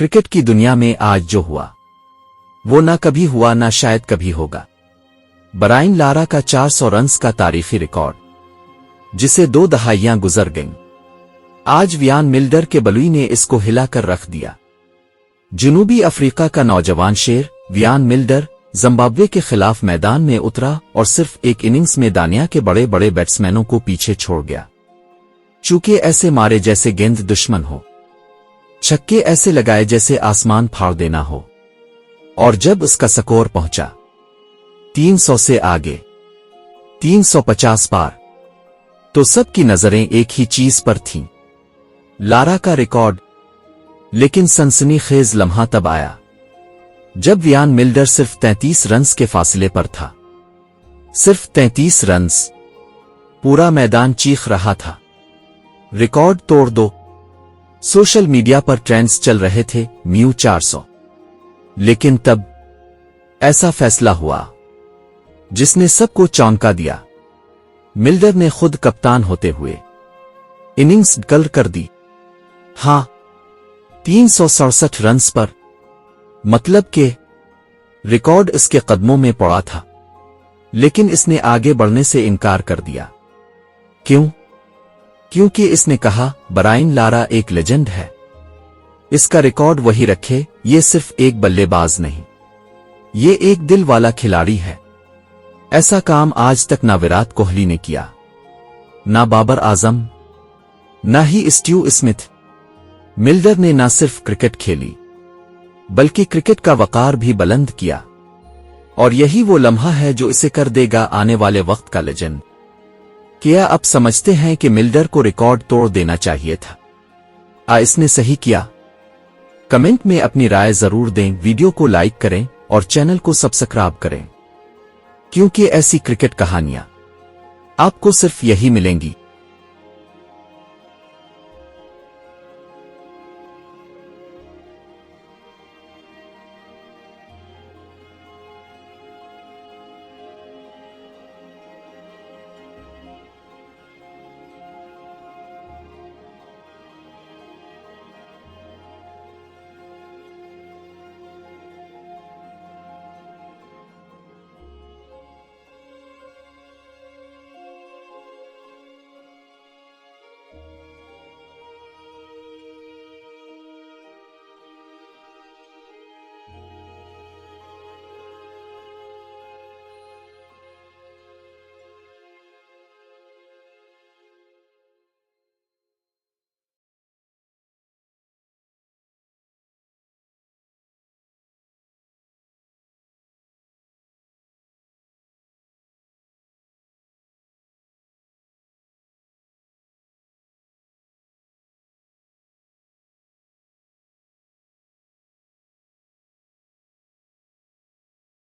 Cricket की दुनिया में आज जो हुआ वो ना कभी हुआ ना शायद कभी होगा। ब्रायन लारा का 400 रन्स का तारीखी रिकॉर्ड, जिसे 2 दहाइयां गुजर गईं, आज वियान मिल्डर के बलुई ने इसको हिलाकर रख दिया। जनूबी अफ्रीका का नौजवान शेर वियान मिल्डर जिम्बाब्वे के खिलाफ मैदान में उतरा और सिर्फ एक इनिंग्स में दुनिया के बड़े बड़े बैट्समैनों को पीछे छोड़ गया। चूंकि ऐसे मारे जैसे गेंद दुश्मन हो, छक्के ऐसे लगाए जैसे आसमान फाड़ देना हो, और जब उसका स्कोर पहुंचा 300 से आगे, 350 पार, तो सबकी नजरें एक ही चीज पर थीं, लारा का रिकॉर्ड। लेकिन सनसनीखेज लम्हा तब आया जब वियान मिल्डर सिर्फ 33 रन्स के फासले पर था। सिर्फ 33 रन्स। पूरा मैदान चीख रहा था, रिकॉर्ड तोड़ दो। सोशल मीडिया पर ट्रेंड्स चल रहे थे, म्यू 400। लेकिन तब ऐसा फैसला हुआ जिसने सबको चौंका दिया। मिल्डर ने खुद कप्तान होते हुए इनिंग्स डकल कर दी। हां, 367 रन्स पर, मतलब के रिकॉर्ड इसके कदमों में पड़ा था। लेकिन इसने आगे बढ़ने से इनकार कर दिया। क्यों? क्योंकि इसने कहा ब्रायन लारा एक लेजेंड है, इसका रिकॉर्ड वही रखे। ये सिर्फ एक बल्लेबाज नहीं, ये एक दिल वाला खिलाड़ी है। ऐसा काम आज तक ना विराट कोहली ने किया, ना बाबर आजम, ना ही स्टीव स्मिथ। मिल्डर ने ना सिर्फ क्रिकेट खेली, बल्कि क्रिकेट का वकार भी बुलंद किया। और यही वो लम्हा है जो इसे कर देगा आने वाले वक्त का लेजेंड। क्या आप समझते हैं कि मिल्डर को रिकॉर्ड तोड़ देना चाहिए था? इसने सही किया? कमेंट में अपनी राय जरूर दें, वीडियो को लाइक करें और चैनल को सब्सक्राइब करें, क्योंकि ऐसी क्रिकेट कहानियां आपको सिर्फ यही मिलेंगी।